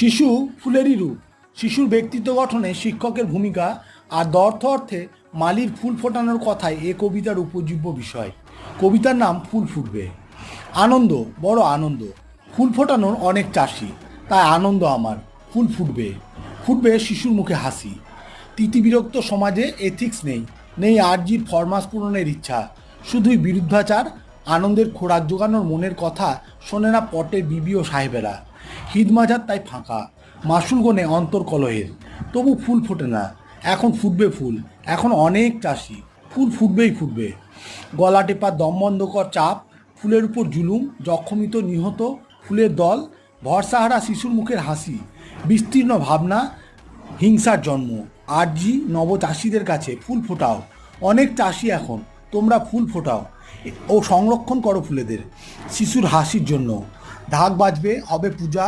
শিশু ফুলেরই রূপ। শিশুর ব্যক্তিত্ব গঠনে শিক্ষকের ভূমিকা আর দ্ব্যর্থ অর্থে মালির ফুল ফোটানোর কথাই এ কবিতার উপজীব্য বিষয়। কবিতার নাম ফুল ফুটবে। আনন্দ, বড় আনন্দ। ফুল ফোটানোর অনেক চাষি, তাই আনন্দ আমার। ফুল ফুটবে, ফুটবে শিশুর মুখে হাসি। তিতিবিরক্ত সমাজে এথিক্স নেই, নেই আরজির ফরমাস পূরণের ইচ্ছা, শুধুই বিরুদ্ধাচার। আনন্দের খোরাক জোগানোর মনের কথা শোনে না পটের বিবি ও সাহেবেরা। হিদমাজার তাই ফাঁকা, মাসুল গনে অন্তর কলহের। তবু ফুল ফোটে না, এখন ফুটবে ফুল। এখন অনেক চাষি, ফুল ফুটবেই ফুটবে। গলা টেপা দম বন্ধকর চাপ, ফুলের উপর জুলুম, জখমিত নিহত ফুলের দল, ভরসাহারা শিশুর মুখের হাসি, বিস্তীর্ণ ভাবনা, হিংসার জন্ম। আরজি নবচাষিদের কাছে ফুল ফোটাও। অনেক চাষি এখন, তোমরা ফুল ফোটাও ও সংরক্ষণ করো ফুলেদের শিশুর হাসির জন্য। ঢাক বাজবে, হবে পূজা,